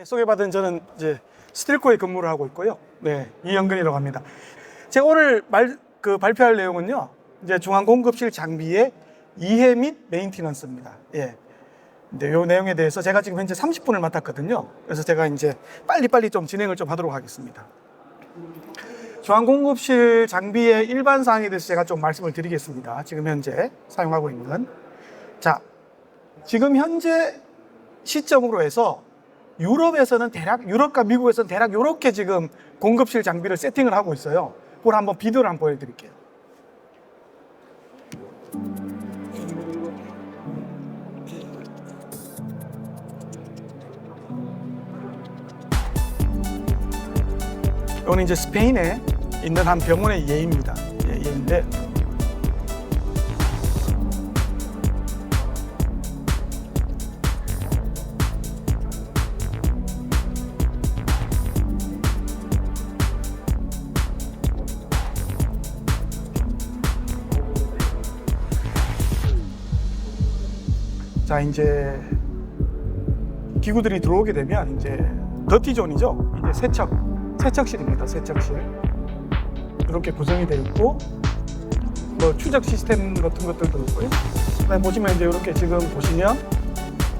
소개받은 저는 이제 스틸코에 근무를 하고 있고요. 네, 이영근이라고 합니다. 제가 오늘 발표할 내용은요, 이제 중앙공급실 장비의 이해 및 메인티넌스입니다. 예. 근데 이 내용에 대해서 제가 지금 현재 30분을 맡았거든요. 그래서 제가 이제 빨리빨리 좀 진행을 좀 하도록 하겠습니다. 중앙공급실 장비의 일반 사항에 대해서 제가 좀 말씀을 드리겠습니다. 지금 현재 사용하고 있는. 자, 지금 현재 시점으로 해서 유럽에서는 유럽과 미국에서는 대략 이렇게 지금 공급실 장비를 세팅을 하고 있어요. 그걸 한번 비디오를 한번 보여드릴게요. 이거는 이제 스페인에 있는 한 병원의 예입니다. 예인데, 자, 이제 기구들이 들어오게 되면 이제 더티존이죠. 이제 세척실입니다. 세척실. 이렇게 구성이 되어 있고, 뭐 추적 시스템 같은 것들도 있고요. 그다음에 보시면 이제 이렇게 지금 보시면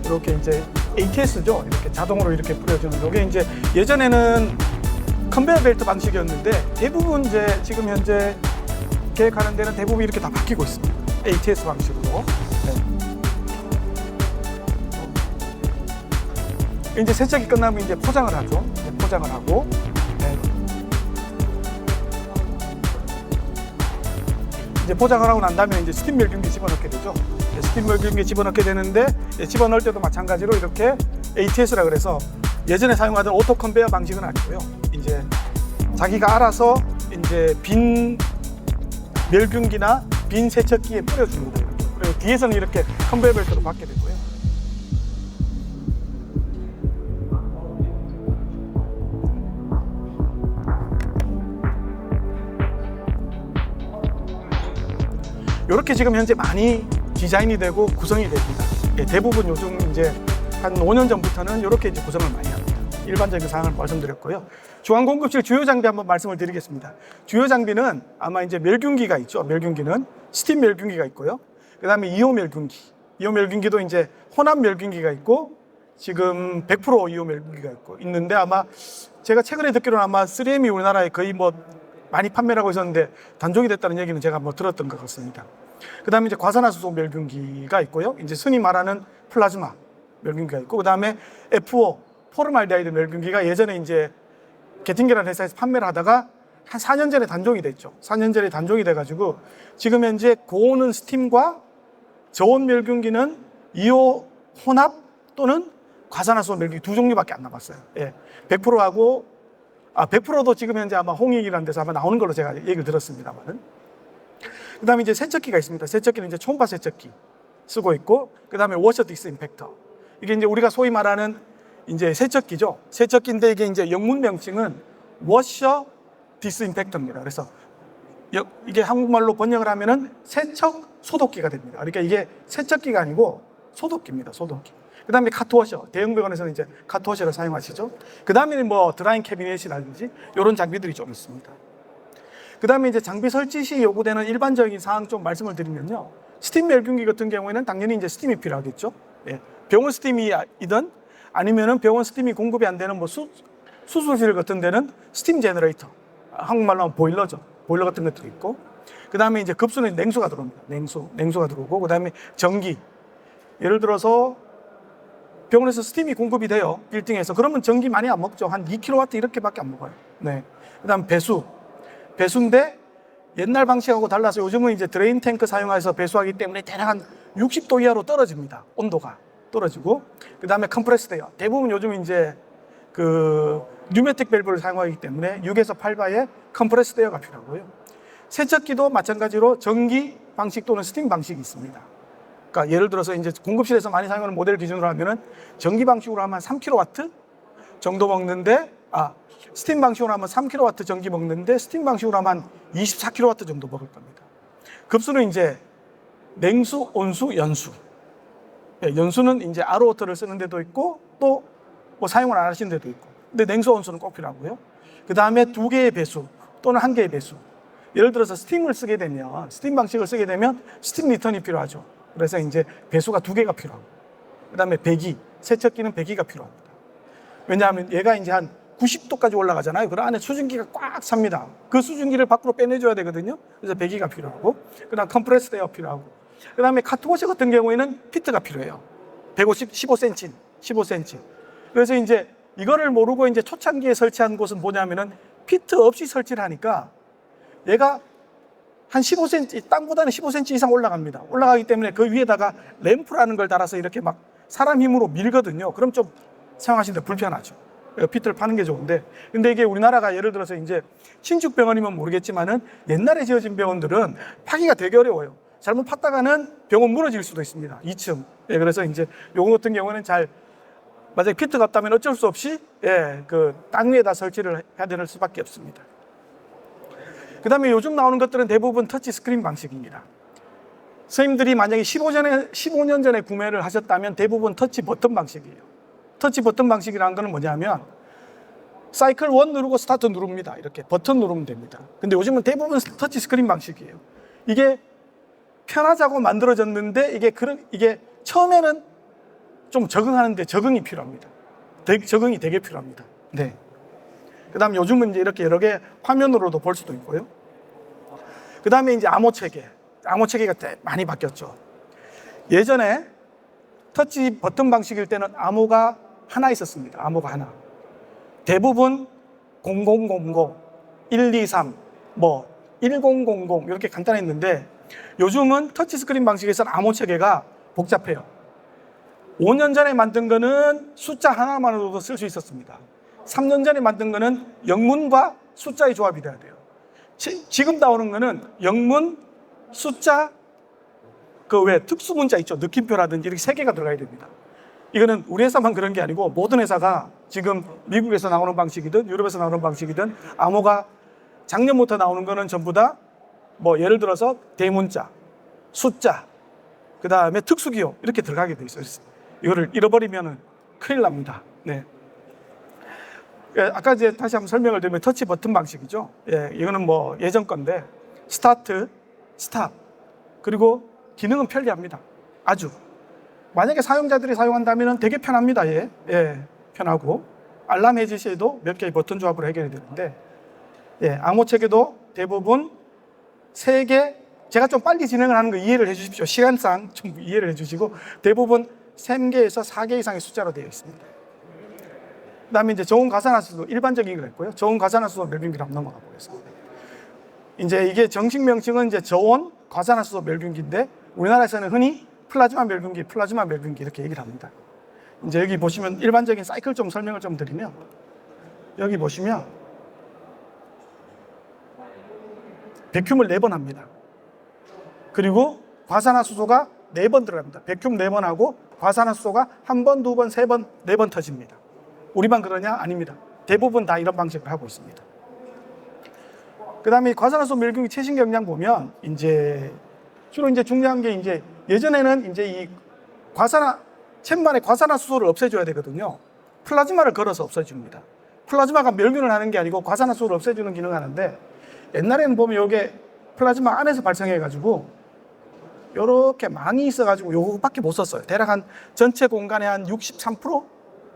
이렇게 이제 ATS죠. 이렇게 자동으로 이렇게 뿌려주는. 이게 이제 예전에는 컨베이어 벨트 방식이었는데 대부분 이제 지금 현재 계획하는 데는 대부분 이렇게 다 바뀌고 있습니다. ATS 방식으로. 네. 이제 세척이 끝나면 이제 포장을 하죠. 포장을 하고, 네. 이제 포장을 하고 난 다음에 이제 스팀 멸균기 집어넣게 되죠. 스팀 멸균기 집어넣게 되는데, 집어넣을 때도 마찬가지로 이렇게 ATS라 그래서 예전에 사용하던 오토 컨베이어 방식은 아니고요. 이제 자기가 알아서 이제 빈 멸균기나 빈 세척기에 뿌려줍니다. 이렇게. 그리고 뒤에서는 이렇게 컨베이어 벨트로 받게 되고요. 이렇게 지금 현재 많이 디자인이 되고 구성이 됩니다. 예, 대부분 요즘 이제 한 5년 전부터는 이렇게 이제 구성을 많이 합니다. 일반적인 사항을 말씀드렸고요. 중앙공급실 주요 장비 한번 말씀을 드리겠습니다. 주요 장비는 아마 이제 멸균기가 있죠. 멸균기는 스팀 멸균기가 있고요. 그 다음에 2호 멸균기. 2호 멸균기도 이제 혼합 멸균기가 있고, 지금 100% 2호 멸균기가 있는데 아마 제가 최근에 듣기로는 아마 3M이 우리나라에 거의 뭐 많이 판매를 하고 있었는데 단종이 됐다는 얘기는 제가 뭐 들었던 것 같습니다. 그 다음에 이제 과산화수소 멸균기가 있고요. 이제 흔히 말하는 플라즈마 멸균기가 있고, 그 다음에 FO, 포르말데하이드 멸균기가 예전에 이제 게팅게라는 회사에서 판매를 하다가 한 4년 전에 단종이 됐죠. 4년 전에 단종이 돼가지고 지금 현재 고온은 스팀과 저온 멸균기는 2호 혼합 또는 과산화수소 멸균기 두 종류밖에 안 남았어요. 예. 100%하고 100%도 지금 현재 아마 홍익이라는 데서 아마 나오는 걸로 제가 얘기를 들었습니다만은. 그 다음에 이제 세척기가 있습니다. 세척기는 이제 초음파 세척기 쓰고 있고, 그 다음에 워셔 디스인펙터. 이게 이제 우리가 소위 말하는 이제 세척기죠. 세척기인데 이게 이제 영문 명칭은 워셔 디스인펙터입니다. 그래서 이게 한국말로 번역을 하면은 세척 소독기가 됩니다. 그러니까 이게 세척기가 아니고 소독기입니다. 소독기. 그 다음에 카트워셔, 대형 병원에서는 이제 카트워셔를 사용하시죠. 그 다음에는 뭐 드라잉 캐비넷이라든지 이런 장비들이 좀 있습니다. 그 다음에 이제 장비 설치 시 요구되는 일반적인 사항 좀 말씀을 드리면요. 스팀 멸균기 같은 경우에는 당연히 이제 스팀이 필요하겠죠. 예. 병원 스팀이든 아니면은 병원 스팀이 공급이 안 되는 뭐 수술실 같은 데는 스팀 제너레이터, 한국말로 하면 보일러죠. 보일러 같은 것들이 있고, 그 다음에 이제 급수는 냉수가 들어옵니다. 냉수가 들어오고, 그 다음에 전기. 예를 들어서 병원에서 스팀이 공급이 돼요. 빌딩에서. 그러면 전기 많이 안 먹죠. 한 2kW 이렇게밖에 안 먹어요. 네. 그 다음 배수인데 옛날 방식하고 달라서 요즘은 이제 드레인 탱크 사용해서 배수하기 때문에 대략 한 60도 이하로 떨어집니다. 온도가 떨어지고. 그 다음에 컴프레스돼요. 대부분 요즘 이제 그 뉴매틱 밸브를 사용하기 때문에 6에서 8바의 컴프레스되어가 필요하고요. 세척기도 마찬가지로 전기 방식 또는 스팀 방식이 있습니다. 그러니까 예를 들어서 이제 공급실에서 많이 사용하는 모델 기준으로 하면은 전기 방식으로 하면 3kW 정도 먹는데, 스팀 방식으로 하면 3kW 전기 먹는데 스팀 방식으로 하면 24kW 정도 먹을 겁니다. 급수는 이제 냉수, 온수, 연수. 예, 연수는 이제 RO 워터를 쓰는 데도 있고 또 뭐 사용을 안 하시는 데도 있고. 근데 냉수 온수는 꼭 필요하고요. 그 다음에 2개의 배수 또는 1개의 배수. 예를 들어서 스팀을 쓰게 되면, 스팀 방식을 쓰게 되면 스팀 리턴이 필요하죠. 그래서 이제 배수가 2개가 필요하고. 그 다음에 배기, 세척기는 배기가 필요합니다. 왜냐하면 얘가 이제 한 90도까지 올라가잖아요. 그 안에 수증기가 꽉 찹니다. 그 수증기를 밖으로 빼내줘야 되거든요. 그래서 배기가 필요하고, 그 다음 컴프레스드 에어 필요하고, 그 다음에 카트워셔 같은 경우에는 피트가 필요해요. 15cm, 15cm. 그래서 이제 이거를 모르고 이제 초창기에 설치한 곳은 뭐냐면은 피트 없이 설치를 하니까 얘가 한 15cm, 땅보다는 15cm 이상 올라갑니다. 올라가기 때문에 그 위에다가 램프라는 걸 달아서 이렇게 막 사람 힘으로 밀거든요. 그럼 좀 사용하시는데 불편하죠. 피트를 파는 게 좋은데, 근데 이게 우리나라가 예를 들어서 이제 신축 병원이면 모르겠지만은 옛날에 지어진 병원들은 파기가 되게 어려워요. 잘못 팠다가는 병원 무너질 수도 있습니다. 2층. 예, 그래서 이제 요거 같은 경우는 잘 만약에 피트가 없다면 어쩔 수 없이 그 땅 위에다 설치를 해야 되는 수밖에 없습니다. 그 다음에 요즘 나오는 것들은 대부분 터치 스크린 방식입니다. 선생님들이 만약에 15년 전에 구매를 하셨다면 대부분 터치 버튼 방식이에요. 터치 버튼 방식이라는 건 뭐냐면 사이클 1 누르고 스타트 누릅니다. 이렇게 버튼 누르면 됩니다. 근데 요즘은 대부분 터치 스크린 방식이에요. 이게 편하자고 만들어졌는데 이게 처음에는 좀 적응하는데 적응이 필요합니다. 적응이 되게 필요합니다. 네. 그 다음에 요즘은 이제 이렇게 여러 개 화면으로도 볼 수도 있고요. 그 다음에 이제 암호 체계. 암호 체계가 많이 바뀌었죠. 예전에 터치 버튼 방식일 때는 암호가 하나 있었습니다. 암호가 하나. 대부분 0000, 123, 뭐 1000 이렇게 간단했는데 요즘은 터치 스크린 방식에서는 암호 체계가 복잡해요. 5년 전에 만든 거는 숫자 하나만으로도 쓸 수 있었습니다. 3년 전에 만든 거는 영문과 숫자의 조합이 돼야 돼요. 지금 나오는 거는 영문, 숫자, 그 왜 특수 문자 있죠. 느낌표라든지 이렇게 3개가 들어가야 됩니다. 이거는 우리 회사만 그런 게 아니고 모든 회사가 지금 미국에서 나오는 방식이든 유럽에서 나오는 방식이든 암호가 작년부터 나오는 거는 전부 다 뭐 예를 들어서 대문자, 숫자, 그 다음에 특수기호 이렇게 들어가게 돼 있어요. 이거를 잃어버리면 큰일 납니다. 네. 아까 이제 다시 한번 설명을 드리면 터치 버튼 방식이죠. 예, 이거는 뭐 예전 건데 스타트, 스탑, 그리고 기능은 편리합니다. 아주. 만약에 사용자들이 사용한다면 되게 편합니다. 예, 편하고 알람 해지시에도 몇 개의 버튼 조합으로 해결이 되는데, 암호 체계도 대부분 3개, 제가 좀 빨리 진행을 하는 거 이해를 해주십시오. 시간상 좀 이해를 해주시고 대부분 3개에서 4개 이상의 숫자로 되어 있습니다. 그 다음에 이제 저온 가산화수도 일반적인 걸 했고요. 저온 가산화수도 멸균기로 한번 넘어가 보겠습니다. 이제 이게 정식 명칭은 이제 저온 가산화수도 멸균기인데 우리나라에서는 흔히 플라즈마 멸균기 이렇게 얘기를 합니다. 이제 여기 보시면 일반적인 사이클 좀 설명을 좀 드리면 여기 보시면 백큐을 4번 합니다. 그리고 과산화수소가 4번 들어갑니다. 백큐 4번 하고 과산화수소가 1번, 2번, 3번, 4번 터집니다. 우리만 그러냐? 아닙니다. 대부분 다 이런 방식을 하고 있습니다. 그 다음에 과산화수소 멸균기 최신 경량 보면 이제 주로 이제 중요한 게 이제 예전에는 이제 이 챔반에 과산화수소를 없애줘야 되거든요. 플라즈마를 걸어서 없애줍니다. 플라즈마가 멸균을 하는 게 아니고 과산화수소를 없애주는 기능을 하는데 옛날에는 보면 이게 플라즈마 안에서 발생해가지고 이렇게 망이 있어가지고 요거밖에 못 썼어요. 대략 한 전체 공간의 한 63%?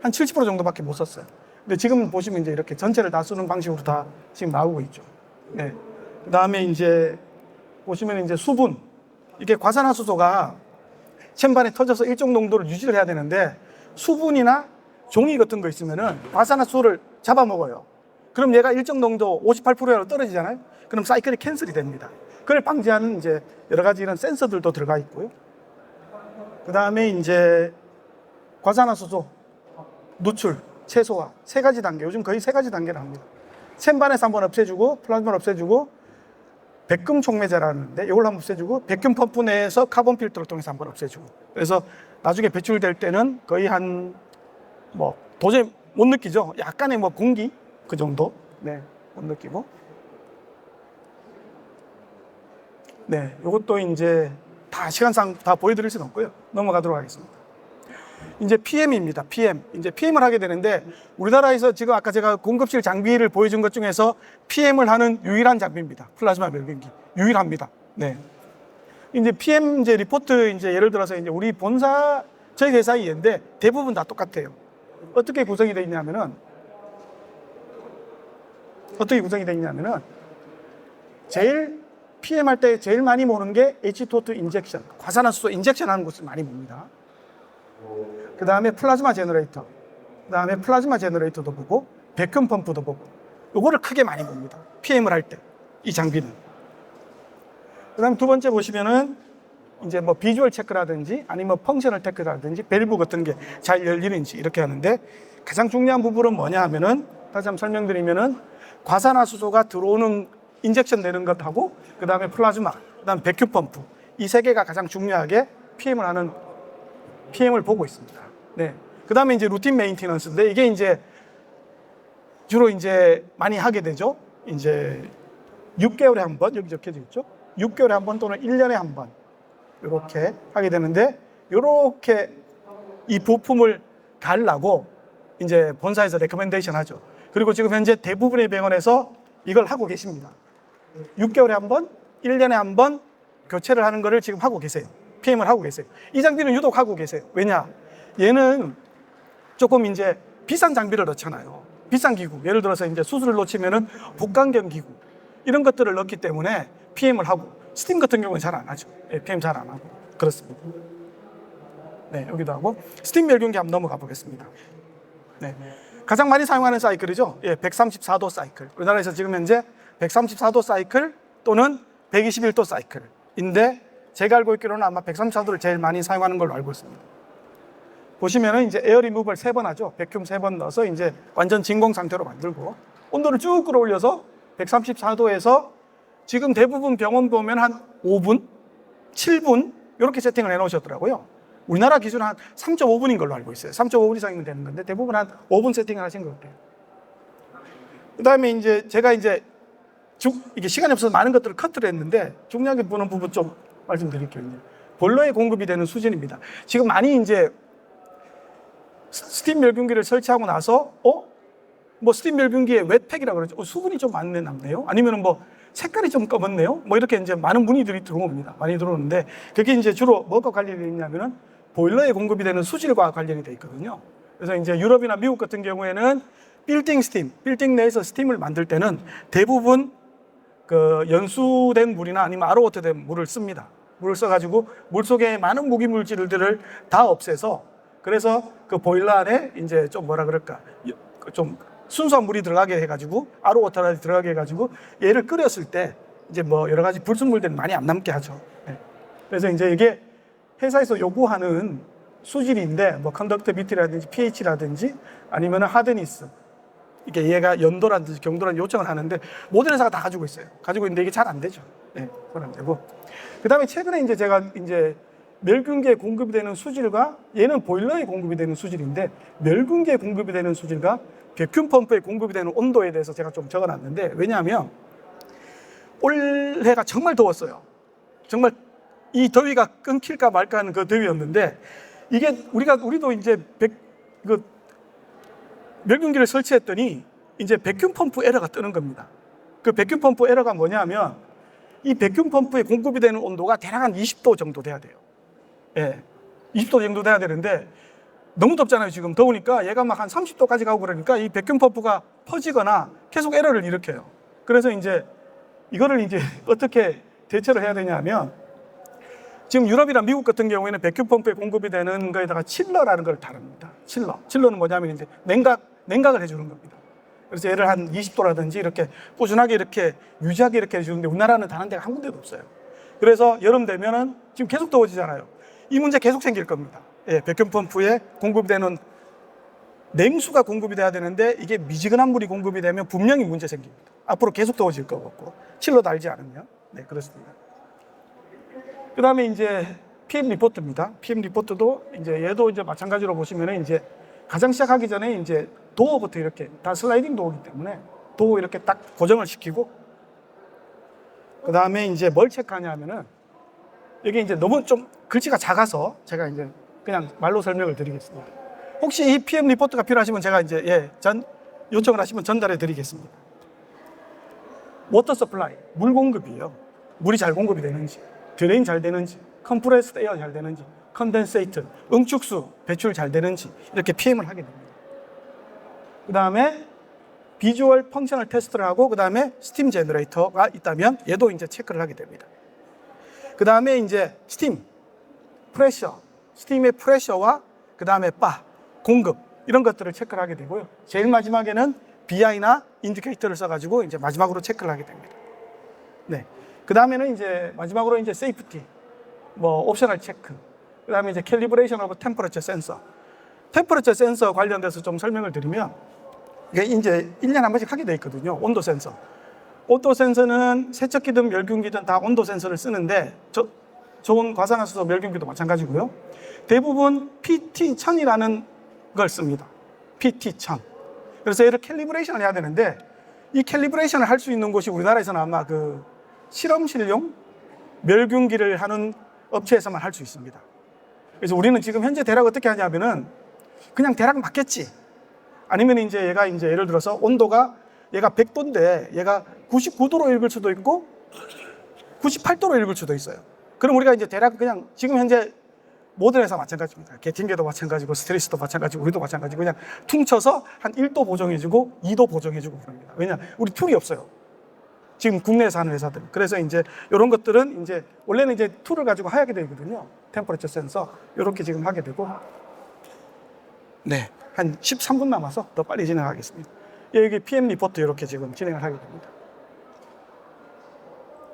한 70% 정도밖에 못 썼어요. 근데 지금 보시면 이제 이렇게 전체를 다 쓰는 방식으로 다 지금 나오고 있죠. 네. 그 다음에 이제 보시면 이제 수분. 이게 과산화수소가 챔반에 터져서 일정 농도를 유지를 해야 되는데 수분이나 종이 같은 거 있으면은 과산화수소를 잡아먹어요. 그럼 얘가 일정 농도 58%로 떨어지잖아요. 그럼 사이클이 캔슬이 됩니다. 그걸 방지하는 이제 여러 가지 이런 센서들도 들어가 있고요. 그 다음에 이제 과산화수소 누출, 최소화 3가지 단계. 요즘 거의 3가지 단계를 합니다. 챔반에서 한번 없애주고 플라즈마를 없애주고 백금 촉매제라는데 이걸 한번 없애주고 백균 펌프 내에서 카본 필터를 통해서 한번 없애주고 그래서 나중에 배출될 때는 거의 한 뭐 도저히 못 느끼죠. 약간의 뭐 공기 그 정도 못 느끼고 이것도 이제 다 시간상 다 보여드릴 수는 없고요. 넘어가도록 하겠습니다. 이제 PM입니다. PM. 이제 PM을 하게 되는데 우리나라에서 지금 아까 제가 공급실 장비를 보여준 것 중에서 PM을 하는 유일한 장비입니다. 플라즈마 멸균기. 유일합니다. 네. 이제 PM 이제 리포트 이제 예를 들어서 이제 우리 본사 저희 회사 이해인데 대부분 다 똑같아요. 어떻게 구성이 되어 있냐면은 제일 PM 할 때 제일 많이 모는 게 H2O2 인젝션, 과산화수소 인젝션 하는 곳을 많이 봅니다. 그 다음에 플라즈마 제너레이터, 그 다음에 플라즈마 제너레이터도 보고 백큐ම් 펌프도 보고 요거를 크게 많이 봅니다. PM을 할 때 이 장비는. 그 다음 두 번째 보시면은 이제 뭐 비주얼 체크라든지 아니면 펑셔널 체크라든지 밸브 같은 게 잘 열리는지 이렇게 하는데 가장 중요한 부분은 뭐냐 하면은 다시 한번 설명드리면은 과산화수소가 들어오는 인젝션 되는 것하고 그 다음에 플라즈마, 그 다음 백큐 펌프 이 세 개가 가장 중요하게 PM을 보고 있습니다. 네. 그 다음에 이제 루틴 메인티넌스인데 이게 이제 주로 이제 많이 하게 되죠. 이제 6개월에 한 번, 여기 적혀져 있죠. 6개월에 한 번 또는 1년에 한 번 이렇게 하게 되는데 이렇게 이 부품을 달라고 이제 본사에서 레커멘데이션 하죠. 그리고 지금 현재 대부분의 병원에서 이걸 하고 계십니다. 6개월에 한 번, 1년에 한 번 교체를 하는 거를 지금 하고 계세요. PM을 하고 계세요. 이 장비는 유독 하고 계세요. 왜냐? 얘는 조금 이제 비싼 장비를 넣잖아요. 비싼 기구. 예를 들어서 이제 수술을 놓치면은 복강경 기구. 이런 것들을 넣기 때문에 PM을 하고, 스팀 같은 경우는 잘 안 하죠. PM 잘 안 하고. 그렇습니다. 네, 여기도 하고. 스팀 멸균기 한번 넘어가 보겠습니다. 네. 가장 많이 사용하는 사이클이죠. 134도 사이클. 우리나라에서 지금 현재 134도 사이클 또는 121도 사이클인데 제가 알고 있기로는 아마 134도를 제일 많이 사용하는 걸로 알고 있습니다. 보시면은 이제 에어 리무벌 3번 하죠. 백큐um 3번 넣어서 이제 완전 진공 상태로 만들고 온도를 쭉 끌어올려서 134도에서 지금 대부분 병원 보면 한 5분, 7분 이렇게 세팅을 해 놓으셨더라고요. 우리나라 기준은 한 3.5분인 걸로 알고 있어요. 3.5분 이상이면 되는 건데 대부분 한 5분 세팅을 하신 것 같아요. 그 다음에 이제 제가 이제 이게 시간이 없어서 많은 것들을 커트를 했는데 중요하게 보는 부분 좀 말씀드릴게요. 보일러에 공급이 되는 수준입니다. 지금 많이 이제 스팀 멸균기를 설치하고 나서 뭐 스팀 멸균기에 웻팩이라고 그러죠. 수분이 좀 많이 남네요. 아니면 뭐 색깔이 좀 검었네요. 뭐 이렇게 이제 많은 문의들이 들어옵니다. 많이 들어오는데 그게 이제 주로 뭐가 관련이 되어 있냐면은 보일러에 공급이 되는 수질과 관련이 되어 있거든요. 그래서 이제 유럽이나 미국 같은 경우에는 빌딩 내에서 스팀을 만들 때는 대부분 그 연수된 물이나 아니면 아로워터된 물을 씁니다. 물을 써가지고 물 속에 많은 무기 물질들을 다 없애서 그래서 그 보일러 안에 이제 좀 뭐라 그럴까 좀 순수한 물이 들어가게 해가지고 아로워터가 들어가게 해가지고 얘를 끓였을 때 이제 뭐 여러 가지 불순물들이 많이 안 남게 하죠. 네. 그래서 이제 이게 회사에서 요구하는 수질인데 뭐 컨덕터비티라든지 pH라든지 아니면 하드니스 이게 얘가 연도라든지 경도라든지 요청을 하는데 모든 회사가 다 가지고 있어요. 가지고 있는데 이게 잘 안 되죠. 네, 잘 안 되고. 그 다음에 최근에 이제 제가 이제 멸균기에 공급이 되는 수질과 얘는 보일러에 공급이 되는 수질인데 멸균기에 공급이 되는 수질과 백큐um 펌프에 공급이 되는 온도에 대해서 제가 좀 적어놨는데 왜냐하면 올해가 정말 더웠어요. 정말 이 더위가 끊길까 말까 하는 그 더위였는데 이게 우리도 이제 멸균기를 설치했더니 이제 백큐um 펌프 에러가 뜨는 겁니다. 그 백큐um 펌프 에러가 뭐냐면 이 백큐um 펌프에 공급이 되는 온도가 대략 한 20도 정도 돼야 돼요. 예. 20도 정도 돼야 되는데 너무 덥잖아요. 지금 더우니까 얘가 막 한 30도까지 가고 그러니까 이 백큐um 펌프가 퍼지거나 계속 에러를 일으켜요. 그래서 이제 이거를 이제 어떻게 대처를 해야 되냐면 지금 유럽이나 미국 같은 경우에는 백큐um 펌프에 공급이 되는 거에다가 칠러라는 걸 다룹니다. 칠러는 뭐냐면 이제 냉각을 해주는 겁니다. 그래서 얘를 한 20도라든지 이렇게 꾸준하게 이렇게 유지하게 이렇게 해주는데 우리나라는 단 한 데가 한 군데도 없어요. 그래서 여름 되면은 지금 계속 더워지잖아요. 이 문제 계속 생길 겁니다. 예, 백큐um 펌프에 공급되는 냉수가 공급이 돼야 되는데 이게 미지근한 물이 공급이 되면 분명히 문제 생깁니다. 앞으로 계속 더워질 것 같고 칠러도 알지 않으면 네 그렇습니다. 그 다음에 이제 PM 리포트입니다. PM 리포트도 이제 얘도 이제 마찬가지로 보시면은 이제 가장 시작하기 전에 이제 도어부터 이렇게 다 슬라이딩 도어이기 때문에 도어 이렇게 딱 고정을 시키고 그 다음에 이제 뭘 체크하냐 하면은 여기 이제 너무 좀 글씨가 작아서 제가 이제 그냥 말로 설명을 드리겠습니다. 혹시 이 PM 리포트가 필요하시면 제가 이제 요청을 하시면 전달해 드리겠습니다. 워터 서플라이, 물 공급이요. 물이 잘 공급이 되는지, 드레인 잘 되는지, 컴프레스드 에어 잘 되는지, 컨덴세이트, 응축수 배출 잘 되는지 이렇게 PM을 하게 됩니다. 그 다음에 비주얼 펑셔널 테스트를 하고 그 다음에 스팀 제너레이터가 있다면 얘도 이제 체크를 하게 됩니다. 그 다음에 이제 스팀, 프레셔, 스팀의 프레셔와 그 다음에 공급 이런 것들을 체크를 하게 되고요. 제일 마지막에는 BI나 인디케이터를 써가지고 이제 마지막으로 체크를 하게 됩니다. 네. 그 다음에는 이제 마지막으로 이제 세이프티, 옵셔널 체크, 그 다음에 이제 캘리브레이션 오브 템퍼러처 센서. 템퍼러처 센서 관련돼서 좀 설명을 드리면 이게 이제 1년에 한 번씩 하게 돼 있거든요. 온도 센서. 온도 센서는 세척기든 멸균기든 다 온도 센서를 쓰는데 좋은 과산화수소 멸균기도 마찬가지고요. 대부분 PT1000이라는 걸 씁니다. PT1000. 그래서 얘를 캘리브레이션을 해야 되는데 이 캘리브레이션을 할 수 있는 곳이 우리나라에서는 아마 그 실험실용 멸균기를 하는 업체에서만 할 수 있습니다. 그래서 우리는 지금 현재 대략 어떻게 하냐면은 그냥 대략 맞겠지. 아니면 이제 얘가 이제 예를 들어서 온도가 얘가 100도인데 얘가 99도로 읽을 수도 있고 98도로 읽을 수도 있어요. 그럼 우리가 이제 대략 그냥 지금 현재 모든 회사 마찬가지입니다. 게팅게도 마찬가지고 스트레스도 마찬가지고 우리도 마찬가지고 그냥 퉁쳐서 한 1도 보정해주고 2도 보정해주고 그럽니다. 왜냐? 우리 툴이 없어요. 지금 국내에서 하는 회사들. 그래서 이제 이런 것들은 이제 원래는 이제 툴을 가지고 하게 되거든요. 템퍼러처 센서 이렇게 지금 하게 되고 네, 한 13분 남아서 더 빨리 진행하겠습니다. 여기 PM 리포트 이렇게 지금 진행을 하게 됩니다.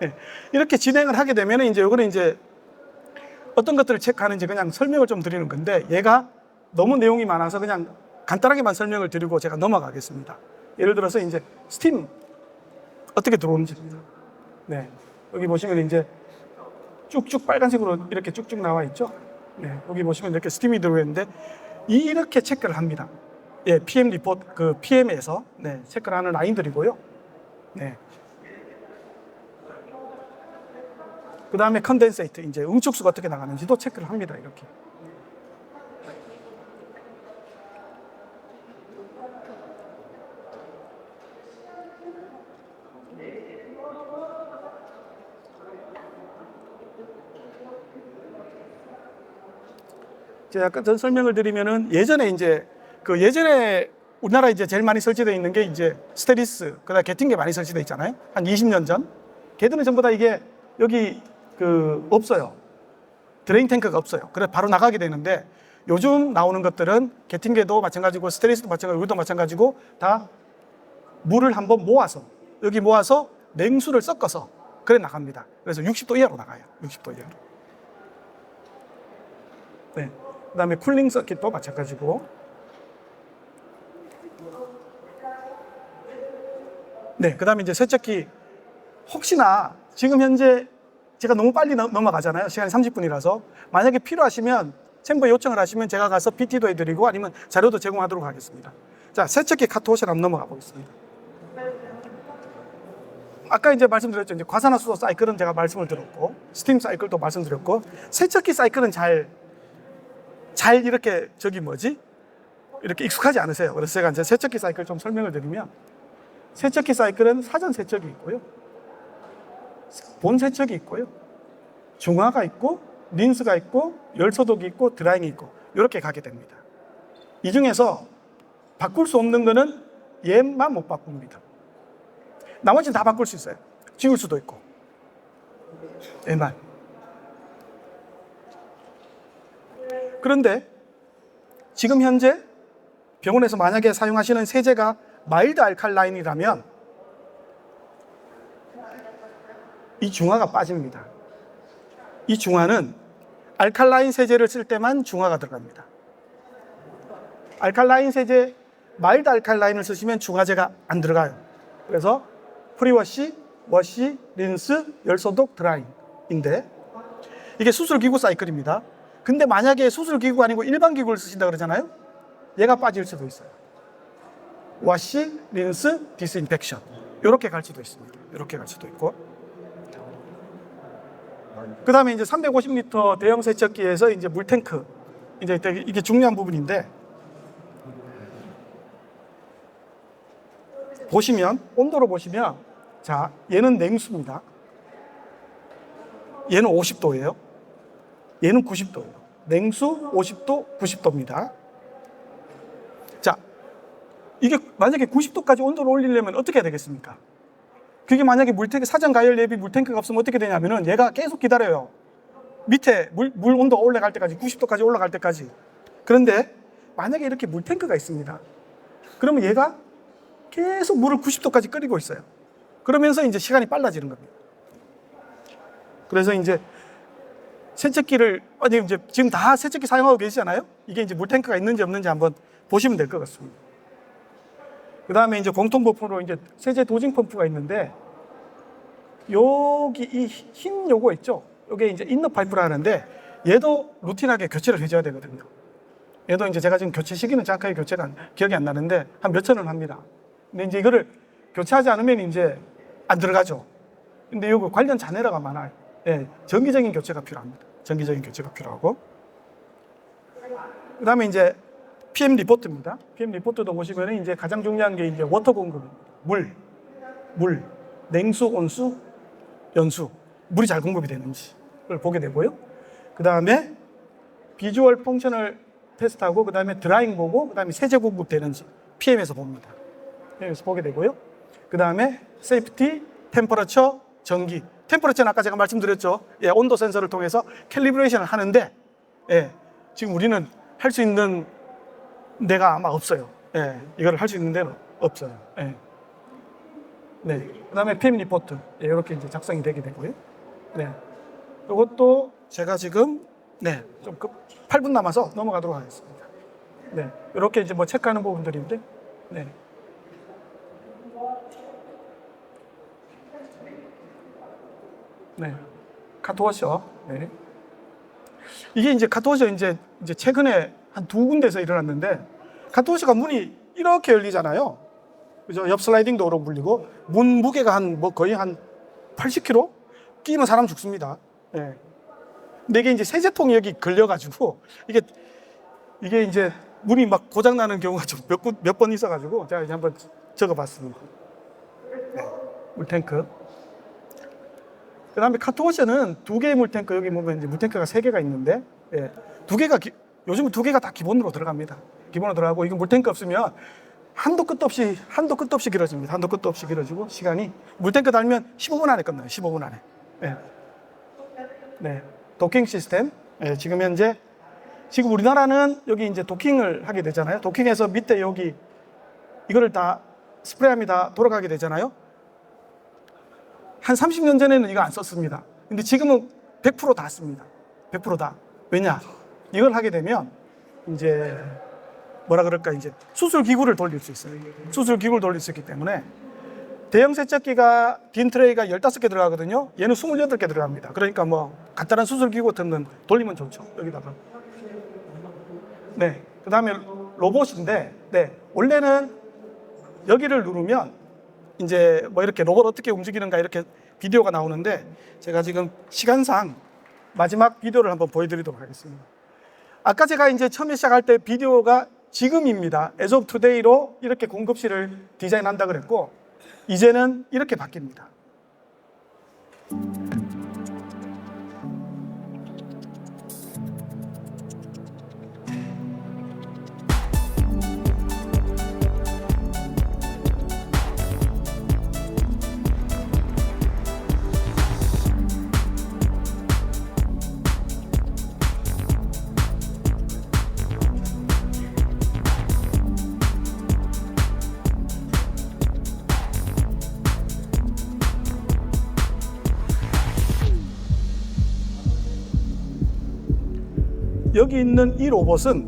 네, 이렇게 진행을 하게 되면 이제 이거는 이제 어떤 것들을 체크하는지 그냥 설명을 좀 드리는 건데 얘가 너무 내용이 많아서 그냥 간단하게만 설명을 드리고 제가 넘어가겠습니다. 예를 들어서 이제 스팀 어떻게 들어오는지입니다. 네, 여기 보시면 이제 쭉쭉 빨간색으로 이렇게 쭉쭉 나와 있죠. 네, 여기 보시면 이렇게 스팀이 들어오는데 이렇게 체크를 합니다. 예, PM 리포트 그 PM에서 네, 체크를 하는 라인들이고요. 네. 그 다음에 컨덴세이트, 이제 응축수가 어떻게 나가는지도 체크를 합니다. 이렇게. 제가 약간 전 설명을 드리면은 예전에 우리나라 이제 제일 많이 설치되어 있는 게 이제 스테리스, 그다음 게팅게 많이 설치되어 있잖아요. 한 20년 전. 걔들은 전부 다 이게 여기 없어요. 드레인 탱크가 없어요. 그래서 바로 나가게 되는데 요즘 나오는 것들은 게팅게도 마찬가지고 스테리스도 마찬가지고 우리도 마찬가지고 다 물을 한번 모아서 여기 모아서 냉수를 섞어서 그래 나갑니다. 그래서 60도 이하로 나가요. 60도 이하로. 네. 그다음에 쿨링 서킷도 마찬가지고. 네. 그다음에 이제 세척기 혹시나 지금 현재 제가 너무 빨리 넘어가잖아요. 시간이 30분이라서. 만약에 필요하시면 챔버에 요청을 하시면 제가 가서 PT도 해드리고 아니면 자료도 제공하도록 하겠습니다. 자, 세척기 카트워셔를 한번 넘어가 보겠습니다. 아까 이제 말씀드렸죠. 이제 과산화수소 사이클은 제가 말씀을 드렸고, 스팀 사이클도 말씀드렸고, 세척기 사이클은 잘 이렇게 이렇게 익숙하지 않으세요. 그래서 제가 이제 세척기 사이클 좀 설명을 드리면, 세척기 사이클은 사전 세척이 있고요. 본 세척이 있고요. 중화가 있고 린스가 있고 열소독이 있고 드라잉이 있고 이렇게 가게 됩니다. 이 중에서 바꿀 수 없는 거는 얘만 못 바꿉니다. 나머지는 다 바꿀 수 있어요. 지울 수도 있고 얘만. 그런데 지금 현재 병원에서 만약에 사용하시는 세제가 마일드 알칼라인이라면 이 중화가 빠집니다. 이 중화는 알칼라인 세제를 쓸 때만 중화가 들어갑니다. 알칼라인 세제, 마일드 알칼라인을 쓰시면 중화제가 안 들어가요. 그래서 프리워시, 워시, 린스, 열소독, 드라잉인데 이게 수술기구 사이클입니다. 근데 만약에 수술기구가 아니고 일반 기구를 쓰신다 그러잖아요. 얘가 빠질 수도 있어요. 워시, 린스, 디스인펙션 이렇게 갈 수도 있습니다. 이렇게 갈 수도 있고 그 다음에 이제 350리터 대형 세척기에서 이제 물탱크 이제 이게 중요한 부분인데, 보시면 온도로 보시면, 자, 얘는 냉수입니다. 얘는 50도예요. 얘는 90도예요. 냉수 50도, 90도입니다. 자, 이게 만약에 90도까지 온도를 올리려면 어떻게 해야 되겠습니까? 그게 만약에 물탱크, 사전 가열 예비 물탱크가 없으면 어떻게 되냐면은 얘가 계속 기다려요. 밑에 물 온도가 올라갈 때까지, 90도까지 올라갈 때까지. 그런데 만약에 이렇게 물탱크가 있습니다. 그러면 얘가 계속 물을 90도까지 끓이고 있어요. 그러면서 이제 시간이 빨라지는 겁니다. 그래서 이제 세척기를, 아니 이제 지금 다 세척기 사용하고 계시잖아요? 이게 이제 물탱크가 있는지 없는지 한번 보시면 될 것 같습니다. 그 다음에 이제 공통 부품으로 이제 세제 도징 펌프가 있는데, 여기 이 흰 요거 있죠? 요게 이제 인너 파이프라 하는데, 얘도 루틴하게 교체를 해줘야 되거든요. 얘도 이제 제가 지금 교체 시기는 정확하게 교체가 기억이 안 나는데, 한 몇천 원 합니다. 근데 이제 이거를 교체하지 않으면 이제 안 들어가죠. 근데 요거 관련 잔해라가 많아요. 예, 정기적인 교체가 필요합니다. 정기적인 교체가 필요하고. 그 다음에 이제 PM 리포트입니다. PM 리포트도 보시면 이제 가장 중요한 게 이제 워터 공급입니다. 물, 냉수, 온수, 연수, 물이 잘 공급이 되는지를 보게 되고요. 그 다음에 비주얼 펑셔널 테스트하고, 그 다음에 드라잉 보고, 그 다음에 세제 공급 되는지 PM에서 봅니다. PM에서 보게 되고요. 그 다음에 세이프티, 템퍼러처, 전기. 템퍼러처는 아까 제가 말씀드렸죠. 예, 온도 센서를 통해서 캘리브레이션을 하는데, 예, 지금 우리는 할 수 있는 데가 아마 없어요. 예, 이거를 할 수 있는 데는 없어요. 예. 네. 그 다음에 PM 리포트. 예, 이렇게 이제 작성이 되게 되고요. 네. 이것도 제가 지금, 네, 좀 8분 남아서 넘어가도록 하겠습니다. 네. 이렇게 이제 뭐 체크하는 부분들인데, 네. 네. 카트워셔. 네. 이게 이제 카트워셔 이제 최근에 한 2군데에서 일어났는데, 카트워셔가 문이 이렇게 열리잖아요. 그죠? 옆 슬라이딩 도어로 불리고, 문 무게가 거의 한 80kg? 끼면 사람 죽습니다. 예. 근데 이게 이제 세제통이 여기 걸려가지고, 이게 이제 문이 막 고장나는 경우가 좀 몇 번 있어가지고, 제가 이제 한번 적어봤습니다. 네. 물탱크. 그 다음에 카트워셔는 2개의 물탱크, 여기 보면 이제 물탱크가 3개가 있는데, 예. 요즘은 2개가 다 기본으로 들어갑니다. 기본으로 들어가고, 이거 물탱크 없으면 한도 끝도 없이 길어집니다. 한도 끝도 없이 길어지고, 시간이. 물탱크 달면 15분 안에 끝나요. 15분 안에. 네. 네. 도킹 시스템. 네. 지금 우리나라는 여기 이제 도킹을 하게 되잖아요. 도킹해서 밑에 여기, 이거를 다 스프레이함이 다 돌아가게 되잖아요. 한 30년 전에는 이거 안 썼습니다. 근데 지금은 100% 다 씁니다. 100% 다. 왜냐? 이걸 하게 되면, 이제, 이제 수술 기구를 돌릴 수 있어요. 수술 기구를 돌릴 수 있기 때문에 대형 세척기가 빈 트레이가 15개 들어가거든요. 얘는 28개 들어갑니다. 그러니까 뭐 간단한 수술 기구 같은 건 돌리면 좋죠. 여기다가. 네. 그다음에 로봇인데, 네. 원래는 여기를 누르면 이제 뭐 이렇게 로봇 어떻게 움직이는가 이렇게 비디오가 나오는데, 제가 지금 시간상 마지막 비디오를 한번 보여드리도록 하겠습니다. 아까 제가 이제 처음에 시작할 때 비디오가 지금입니다. as of today로 이렇게 공급실을 디자인한다 그랬고, 이제는 이렇게 바뀝니다. 여기 있는 이 로봇은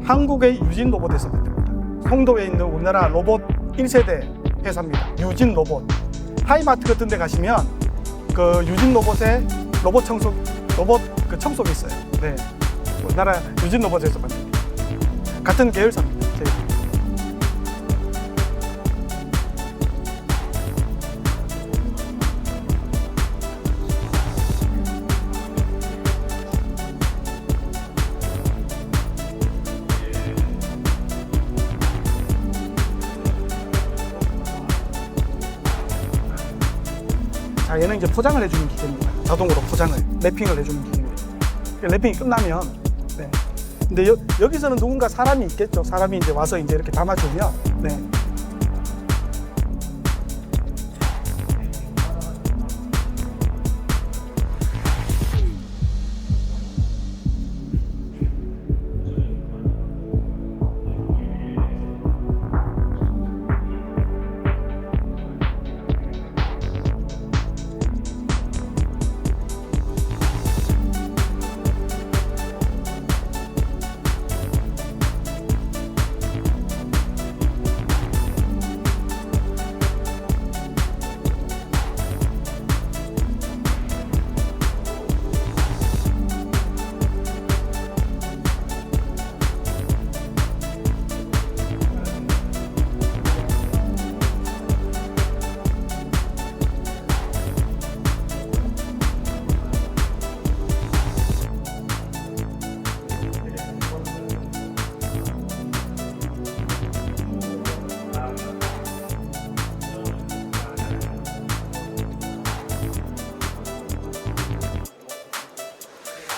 한국의 유진 로봇에서 만듭니다. 송도에 있는 우리나라 로봇 1세대 회사입니다. 유진 로봇. 하이마트 같은 데 가시면 그 유진 로봇의 로봇 청소기 있어요. 네. 우리나라 유진 로봇에서 만듭니다. 같은 계열사입니다. 자, 얘는 이제 포장을 해주는 기계입니다. 자동으로 포장을, 랩핑을 해주는 기계입니다. 랩핑이 끝나면, 네. 근데 여기서는 누군가 사람이 있겠죠. 사람이 이제 와서 이제 이렇게 담아주면, 네.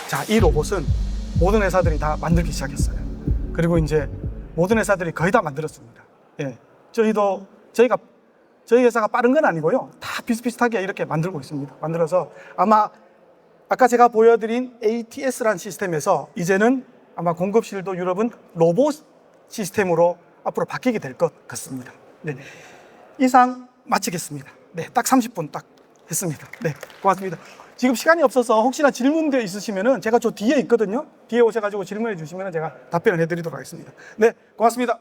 자, 이 로봇은 모든 회사들이 다 만들기 시작했어요. 그리고 이제 모든 회사들이 거의 다 만들었습니다. 예. 저희 회사가 빠른 건 아니고요. 다 비슷비슷하게 이렇게 만들고 있습니다. 만들어서 아마 아까 제가 보여드린 ATS라는 시스템에서 이제는 아마 공급실도 유럽은 로봇 시스템으로 앞으로 바뀌게 될 것 같습니다. 네. 이상 마치겠습니다. 네, 딱 30분 딱 했습니다. 네, 고맙습니다. 지금 시간이 없어서 혹시나 질문들 있으시면은 제가 저 뒤에 있거든요. 뒤에 오셔가지고 질문해 주시면 제가 답변을 해드리도록 하겠습니다. 네, 고맙습니다.